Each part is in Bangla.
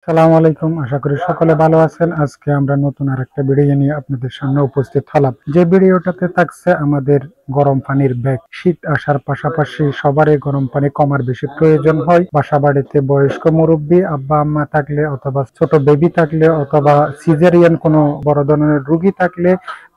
সালামু আলাইকুম। আশা করি সকলে ভালো আছেন। আজকে আমরা নতুন আরেকটা ভিডিও নিয়ে আপনাদের সামনে উপস্থিত হলাম। যে ভিডিওটাতে থাকছে আমাদের গরম পানির ব্যাগ। শীত আসার পাশাপাশি সবারই গরম পানি কমার বেশি প্রয়োজন হয়। বাসা বাড়িতে বয়স্ক মুরব্বী আব্বা আম্মা থাকলে অথবা ছোট বেবি থাকলে অথবা সিজারিয়ান কোনো বড় ধরনের রোগী থাকলে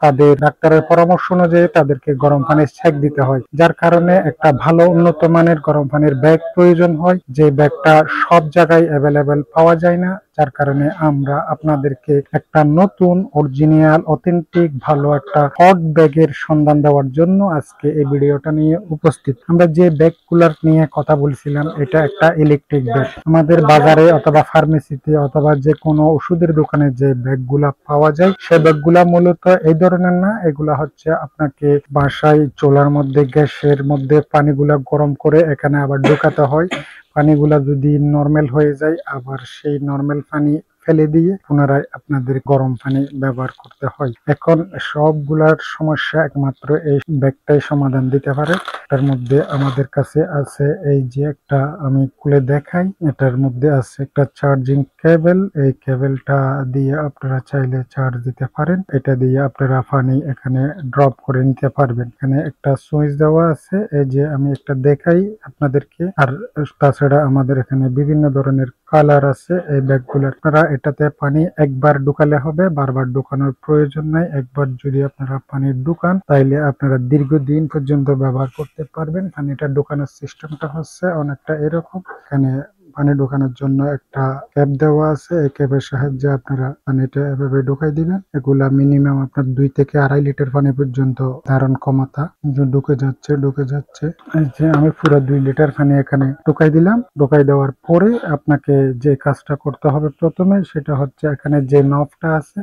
তাদের ডাক্তারের পরামর্শ অনুযায়ী তাদেরকে গরম পানির সেক দিতে হয়, যার কারণে একটা ভালো উন্নত মানের গরম পানির ব্যাগ প্রয়োজন হয়। যে ব্যাগটা সব জায়গায় অ্যাভেলেবেল পাওয়া যায় না, যার কারণে আমরা আপনাদেরকে একটা নতুন অরিজিনাল অথেন্টিক ভালো একটা হট ব্যাগের সন্ধান দেওয়ার জন্য আজকে এই ভিডিওটা নিয়ে উপস্থিত। আমরা যে ব্যাগগুলার নিয়ে কথা বলছিলাম, এটা একটা ইলেকট্রিক ব্যাগ। আমাদের বাজারে অথবা ফার্মেসিতে অথবা যে কোনো ওষুধের দোকানে যে ব্যাগগুলা পাওয়া যায়, সে ব্যাগগুলা মূলত এই ধরনের না। এগুলা হচ্ছে আপনাকে বাসায় চুলার মধ্যে গ্যাসের মধ্যে পানিগুলা গরম করে এখানে আবার ঢোকাতে হয়। পানিগুলা যদি নরমাল হয়ে যায়, আবার সেই নরমাল পানি ফেলে দিয়ে পুনরায় আপনাদের গরম পানি ব্যবহার করতে হয়। এখন সবগুলার সমস্যা একমাত্র এই ব্যাগটাই সমাধান দিতে পারে। এটার মধ্যে আমাদের কাছে আছে এই যে একটা, আমি খুলে দেখাই, এটার মধ্যে আছে একটা চার্জিং কেবল। এই কেবলটা দিয়ে আপনারা চাইলে চার্জ দিতে পারেন। এটা দিয়ে আপনারা পানি এখানে ড্রপ করে নিতে পারবেন। এখানে একটা সুইচ দেওয়া আছে, এই যে আমি একটা দেখাই আপনাদেরকে। আর তাছাড়া আমাদের এখানে বিভিন্ন ধরনের কালার আছে এই ব্যাগগুলোর। আপনারা এটাতে পানি একবার ঢুকালে হবে, বারবার ঢুকানোর প্রয়োজন নাই। একবার যদি আপনারা পানি ঢুকান তাইলে আপনারা দীর্ঘদিন পর্যন্ত ব্যবহার করতে পারবেন। পানিটা ঢুকানোর সিস্টেমটা হচ্ছে অনেকটা এরকম। এখানে পানি ঢোকানোর জন্য একটা ক্যাপ দেওয়া আছে। এই ক্যাপের সাহায্যে আপনারা পানিটা এভাবে ঢুকাই দিবেন। এগুলা মিনিমাম আপনার 2 থেকে 2.5 লিটার পানি পর্যন্ত ধারণ ক্ষমতা। ঢুকে যাচ্ছে। এই যে আমি পুরো 2 লিটার পানি এখানে ঢুকাই দিলাম। ঢুকাই দেওয়ার পরে আপনাকে যে কাজটা করতে হবে প্রথমে, সেটা হচ্ছে এখানে যে নবটা আছে,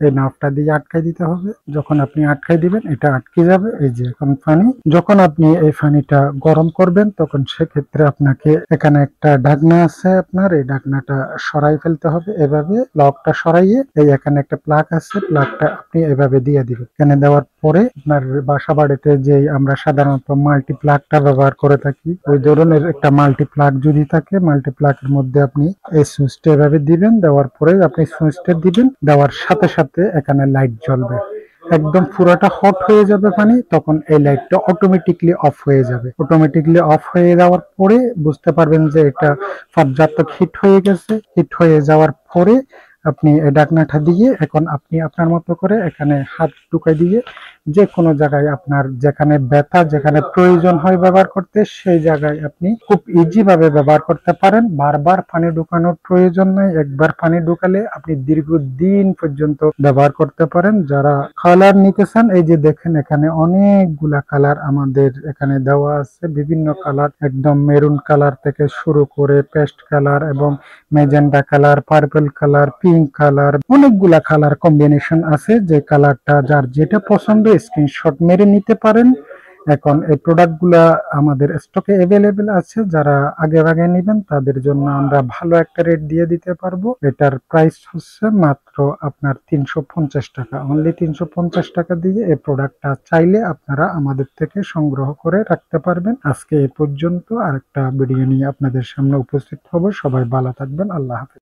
এই নাপটা দিয়ে আটকাই দিতে হবে। যখন আপনি আটকাই দিবেন, এটা আটকে যাবে। এই যে এখন পানি, যখন আপনি এই পানিটা গরম করবেন তখন সেক্ষেত্রে আপনাকে এখানে একটা ঢাকনা আছে, আপনার এই ঢাকনাটা সরাই ফেলতে হবে। এভাবে লকটা সরাইয়ে এই এখানে একটা প্লাগ আছে, প্লাগটা আপনি এভাবে দিয়ে দিবেন। এখানে দেওয়ার পরে আপনার বাসা বাড়িতে যে আমরা সাধারণত মাল্টি প্লাগটা ব্যবহার করে থাকি, ওই ধরনের একটা মাল্টি প্লাগ যদি থাকে, মাল্টি প্লাগের মধ্যে আপনি এই সুইচটা এভাবে দিবেন। দেওয়ার পরে আপনি সুইচটা দিবেন, দেওয়ার সাথে সাথে এখানে লাইট জ্বলবে। একদম পুরোটা হট হয়ে যাবে পানি, তখন এই লাইটটা অটোমেটিকলি অফ হয়ে যাবে। অটোমেটিকলি অফ হয়ে যাওয়ার পরে বুঝতে পারবেন যে এটা পর্যাপ্ত হিট হয়ে গেছে। হিট হয়ে যাওয়ার পরে আপনি এই ঢাকনাটা দিয়ে এখন আপনি আপনার মতো করে এখানে হাত ঢুকাই দিয়ে যে কোনো জায়গায় আপনার যেখানে ব্যথা, যেখানে প্রয়োজন হয় ব্যবহার করতে, সেই জায়গায় আপনি খুব ইজি ভাবে ব্যবহার করতে পারেন। বারবার পানি ঢুকানোর প্রয়োজন নাই। একবার পানি ঢুকালে আপনি দীর্ঘদিন পর্যন্ত ব্যবহার করতে পারেন। যারা কালার নিতে চান, এই যে দেখেন এখানে অনেকগুলা কালার আমাদের এখানে দেওয়া আছে। বিভিন্ন কালার, একদম মেরুন কালার থেকে শুরু করে পেস্ট কালার এবং magenta colour, purple colour, pink colour, অনেকগুলা কালার কম্বিনেশন আছে। যে কালারটা যার যেটা পছন্দ স্ক্রিনশট মেরে নিতে পারেন। এখন এই প্রোডাক্টগুলা আমাদের স্টকে অ্যাভেলেবেল আছে। যারা আগে আগে নেবেন তাদের জন্য আমরা ভালো একটা রেট দিয়ে দিতে পারবো। এটার প্রাইস হচ্ছে মাত্র আপনার 350 টাকা। অনলি 350 টাকা দিয়ে এই প্রোডাক্টটা চাইলে আপনারা আমাদের থেকে সংগ্রহ করে রাখতে পারবেন। আজকে এ পর্যন্ত। আরেকটা ভিডিও নিয়ে আপনাদের সামনে উপস্থিত হব। সবাই ভালো থাকবেন। আল্লাহ হাফেজ।